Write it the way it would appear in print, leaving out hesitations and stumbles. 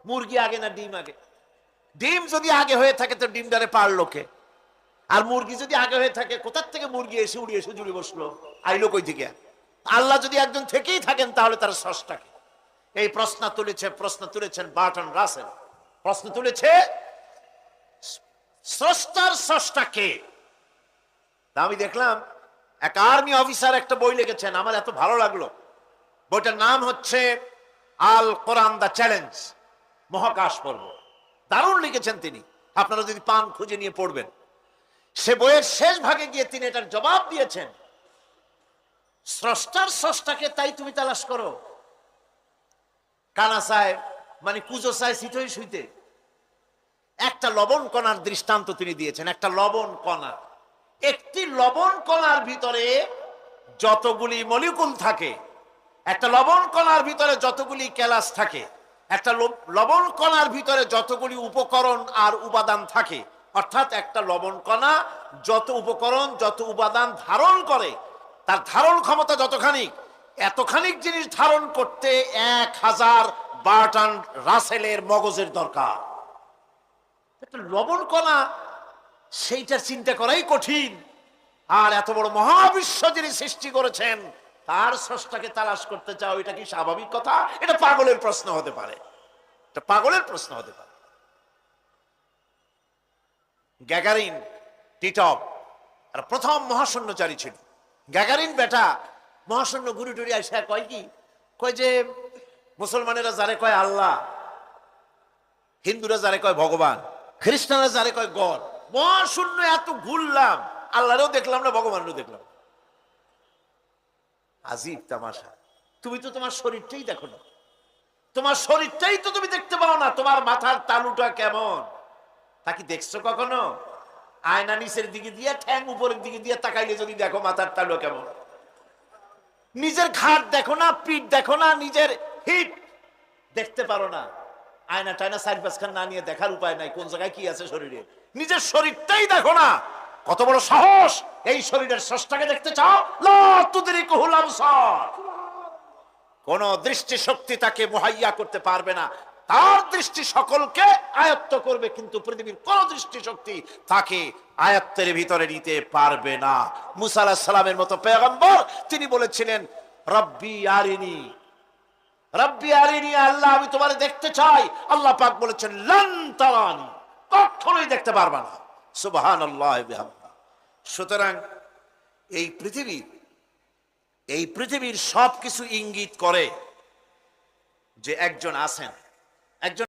মুরগি আগে না ডিম আগে? ডিম যদি আগে হয়ে থাকে তো ডিমটারে পারলো কে? আর মুরগি যদি আগে হয়ে থাকে, কোথার থেকে মুরগি এসে উড়িয়ে এসে জুড়ে বসলো, আইলো কই থেকে? আল্লাহ যদি একজন থেকেই থাকেন তাহলে তার স্রষ্টাকে? এই প্রশ্ন তুলেছেন বার্টন রাসেল। প্রশ্ন তুলেছে স্রষ্টার স্রষ্টাকে। আমি দেখলাম এক আর্মি অফিসার একটা বই লিখেছেন, আমার এত ভালো লাগলো। বইটার নাম হচ্ছে আল কোরআন দা চ্যালেঞ্জ, মহাকাশ পর্ব। দারুণ লিখেছেন তিনি, আপনারা যদি পান খুঁজে নিয়ে পড়বেন। সে বইয়ের শেষ ভাগে গিয়ে তিনি এটার জবাব দিয়েছেন, স্রষ্টার স্রষ্টাকে তাই তুমি তালাশ করো। কানা সাহেব মানে কুজো সাহেব সিটই শুইতে একটা লবণ কণার দৃষ্টান্ত তিনি দিয়েছেন। একটা লবণ কণা, একটি লবণ কণার ভিতরে যতগুলি মলিকুল থাকে, একটা লবণ কণার ভিতরে যতগুলি ক্যালাস থাকে, একটা লবণ কণার ভিতরে যতগুলি উপকরণ আর উপাদান থাকে, অর্থাৎ একটা লবণ কণা যত উপকরণ যত উপাদান ধারণ করে, তার ধারণ ক্ষমতা যতখানি, এতখানি জিনিস ধারণ করতে 1000 বার্টন রাসেলের মগজের দরকার। একটা লবণ কণা, সেইটার চিন্তা করাই কঠিন। আর এত বড় মহাবিশ্ব যিনি সৃষ্টি করেছেন তার স্রষ্টাকে তালাশ করতে চাও, এটা কি স্বাভাবিক কথা? এটা পাগলের প্রশ্ন হতে পারে, এটা পাগলের প্রশ্ন হতে পারে। গ্যাগারিন টিটপ আর প্রথম মহাশূন্যচারী ছিল। গ্যাগারিন বেটা মহাশূন্য ঘুরি টুরি আসা কয় কি, কয় যে মুসলমানেরা যারে কয় আল্লাহ, হিন্দুরা যারে কয় ভগবান, খ্রিস্টানরা যারে কয় গড, মহাশূন্য এত ঘুরলাম, আল্লাহরেও দেখলাম না, ভগবানেরও দেখলাম। আজীব তামাশা। তুমি তো তোমার শরীরটাই দেখো না, তোমার শরীরটাই তো তুমি দেখতে পাও না। তোমার মাথার তালুটা কেমন তা কি দেখছো কখনো? আয়না নিচের দিকে দিয়ে ঠ্যাং উপরের দিকে দিয়ে তাকাইলে যদি দেখো মাথার তালু কেমন। নিজের ঘাট দেখো না, পিঠ দেখো না, নিজের হিপ দেখতে পারো না। আয়না টায়না সাইড বাসখান না নিয়ে দেখার উপায় নাই কোন জায়গায় কি আছে শরীরে। নিজের শরীরটাই দেখো না, কত বড় সাহস! এই শরীরের স্রষ্টাকে দেখতে চাও? লা তুদরিকুহুল আবসার। কোন দৃষ্টি শক্তি তাকে মুহাইয়া করতে পারবে না। তার দৃষ্টি সকলকে আয়ত্ত করবে, কিন্তু পৃথিবীর কোন দৃষ্টি শক্তি তাকে আয়ত্তের ভিতরে নিতে পারবে না। মুসা আলাইহিস সালামের মতো পয়গম্বর, তিনি বলেছিলেন রব্বি আরিনি, রব্বি আরিনি, আল্লাহ আমি তোমারে দেখতে চাই। আল্লাহ পাক বলেছেন লান তারানি, কখনোই দেখতে পারবা না। সুবহানাল্লাহ বিহামদিহি। সুতরাং এই পৃথিবীর সবকিছু ইঙ্গিত করে যে একজন আছেন, একজন